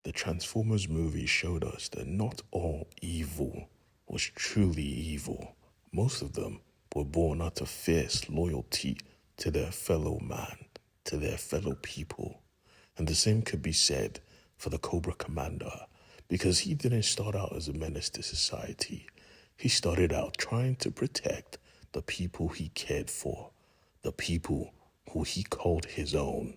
The Transformers movie showed us that not all evil was truly evil. Most of them were born out of fierce loyalty to their fellow man, to their fellow people. And the same could be said for the Cobra Commander, because he didn't start out as a menace to society. He started out trying to protect the people he cared for, the people who he called his own.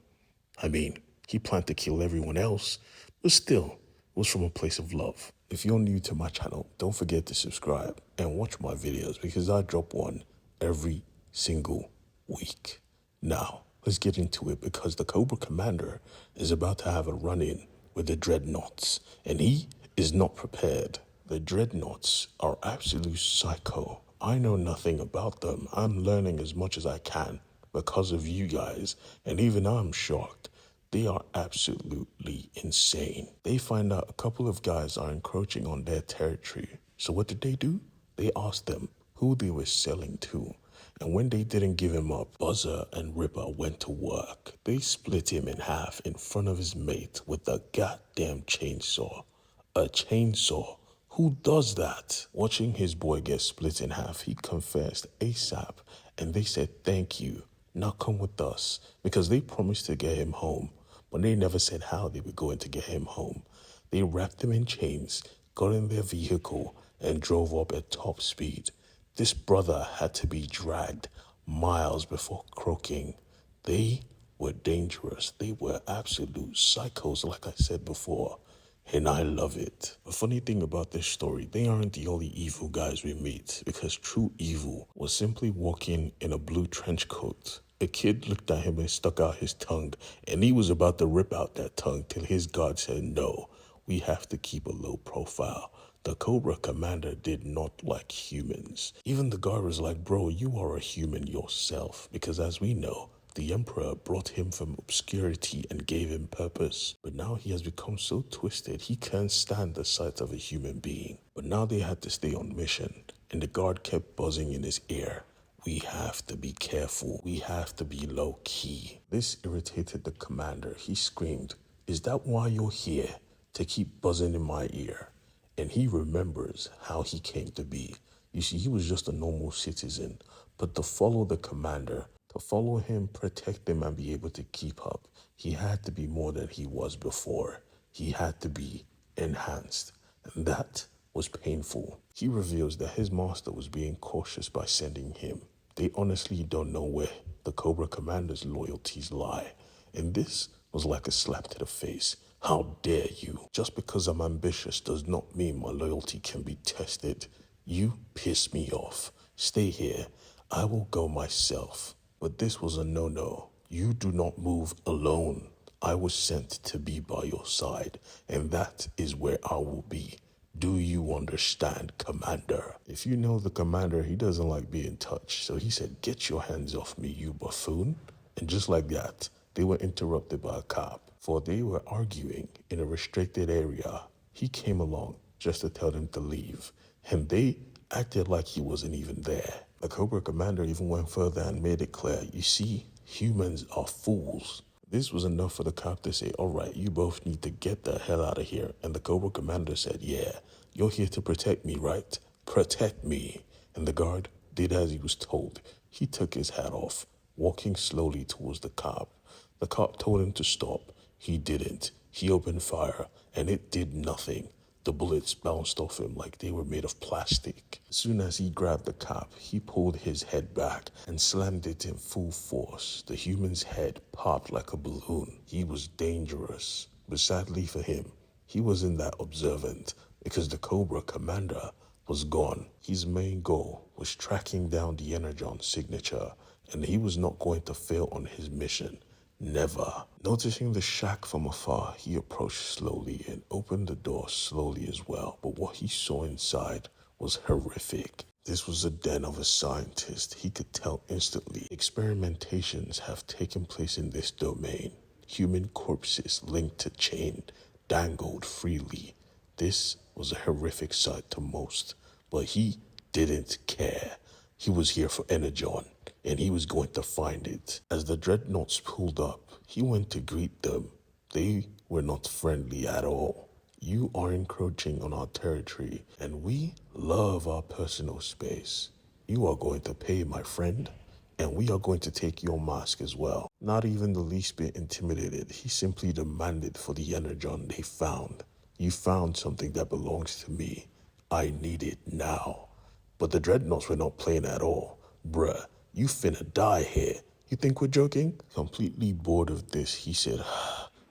I mean, he planned to kill everyone else, but still, it was from a place of love. If you're new to my channel, don't forget to subscribe and watch my videos because I drop one every single week. Now, let's get into it because the Cobra Commander is about to have a run-in with the Dreadnoks, and he is not prepared. The Dreadnoks are absolute psycho. I know nothing about them. I'm learning as much as I can because of you guys, and even I'm shocked. They are absolutely insane. They find out a couple of guys are encroaching on their territory. So what did they do? They asked them who they were selling to. And when they didn't give him up, Buzzer and Ripper went to work. They split him in half in front of his mate with a goddamn chainsaw. A chainsaw? Who does that? Watching his boy get split in half, he confessed ASAP, and they said thank you. Now come with us, because they promised to get him home, but they never said how they were going to get him home. They wrapped him in chains, got in their vehicle, and drove up at top speed. This brother had to be dragged miles before croaking. They were dangerous. They were absolute psychos, like I said before. And I love it. The funny thing about this story, they aren't the only evil guys we meet, because true evil was simply walking in a blue trench coat. A kid looked at him and stuck out his tongue, and he was about to rip out that tongue till his guard said, no, we have to keep a low profile. The Cobra Commander did not like humans. Even the guard was like, bro, you are a human yourself, because as we know, the Emperor brought him from obscurity and gave him purpose. But now he has become so twisted, he can't stand the sight of a human being. But now they had to stay on mission, and the guard kept buzzing in his ear. We have to be careful. We have to be low-key. This irritated the commander. He screamed, is that why you're here? To keep buzzing in my ear? And he remembers how he came to be. You see, he was just a normal citizen, but to follow the commander, to follow him, protect him, and be able to keep up, he had to be more than he was before. He had to be enhanced, and that was painful. He reveals that his master was being cautious by sending him. They honestly don't know where the Cobra Commander's loyalties lie, and this was like a slap to the face. How dare you? Just because I'm ambitious does not mean my loyalty can be tested. You piss me off. Stay here. I will go myself. But this was a no-no. You do not move alone. I was sent to be by your side, and that is where I will be. Do you understand, Commander? If you know the commander, he doesn't like being touched, so he said, get your hands off me, you buffoon. And just like that, they were interrupted by a cop, for they were arguing in a restricted area. He came along just to tell them to leave, and they acted like he wasn't even there. The Cobra Commander even went further and made it clear, you see, humans are fools. This was enough for the cop to say, all right, you both need to get the hell out of here. And the Cobra Commander said, yeah, you're here to protect me, right? Protect me. And the guard did as he was told. He took his hat off, walking slowly towards the cop. The cop told him to stop. He didn't. He opened fire, and it did nothing. The bullets bounced off him like they were made of plastic. As soon as he grabbed the cop, he pulled his head back and slammed it in full force. The human's head popped like a balloon. He was dangerous, but sadly for him, he wasn't that observant because the Cobra Commander was gone. His main goal was tracking down the Energon signature, and he was not going to fail on his mission. Never. Noticing the shack from afar, he approached slowly and opened the door slowly as well. But what he saw inside was horrific. This was a den of a scientist. He could tell instantly. Experimentations have taken place in this domain. Human corpses linked to chain, dangled freely. This was a horrific sight to most, but he didn't care. He was here for Energon, and he was going to find it. As the Dreadnoks pulled up, he went to greet them. They we're not friendly at all. You are encroaching on our territory, and we love our personal space. You are going to pay, my friend, and we are going to take your mask as well. Not even the least bit intimidated, he simply demanded for the Energon they found. You found something that belongs to me. I need it now. But the Dreadnoks were not playing at all. Bruh, you finna die here. You think we're joking? Completely bored of this, he said,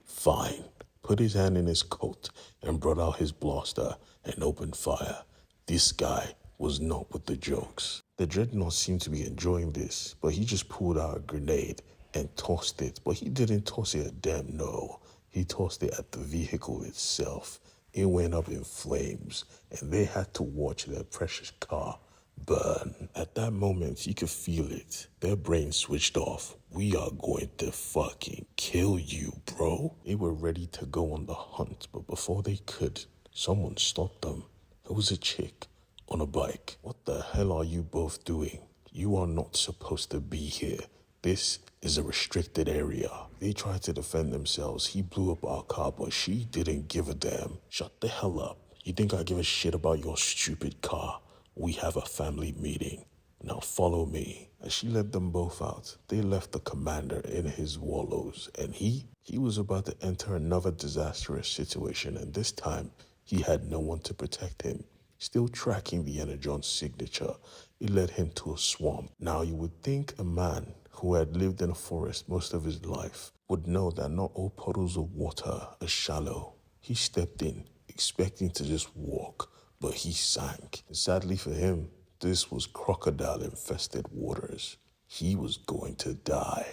fine. Put his hand in his coat and brought out his blaster and opened fire. This guy was not with the jokes. The Dreadnought seemed to be enjoying this, but he just pulled out a grenade and tossed it. But he didn't toss it at them, no. He tossed it at the vehicle itself. It went up in flames, and they had to watch their precious car burn. At that moment, you could feel it. Their brains switched off. We are going to fucking kill you, bro. They were ready to go on the hunt, but before they could, someone stopped them. It was a chick on a bike. What the hell are you both doing? You are not supposed to be here. This is a restricted area. They tried to defend themselves. He blew up our car, but she didn't give a damn. Shut the hell up. You think I give a shit about your stupid car? We have a family meeting. Now follow me. As she led them both out, they left the commander in his wallows, and he was about to enter another disastrous situation, and this time he had no one to protect him. Still tracking the Energon signature, it led him to a swamp. Now you would think a man who had lived in a forest most of his life would know that not all puddles of water are shallow. He stepped in, expecting to just walk, but he sank. And sadly for him, this was crocodile-infested waters. He was going to die.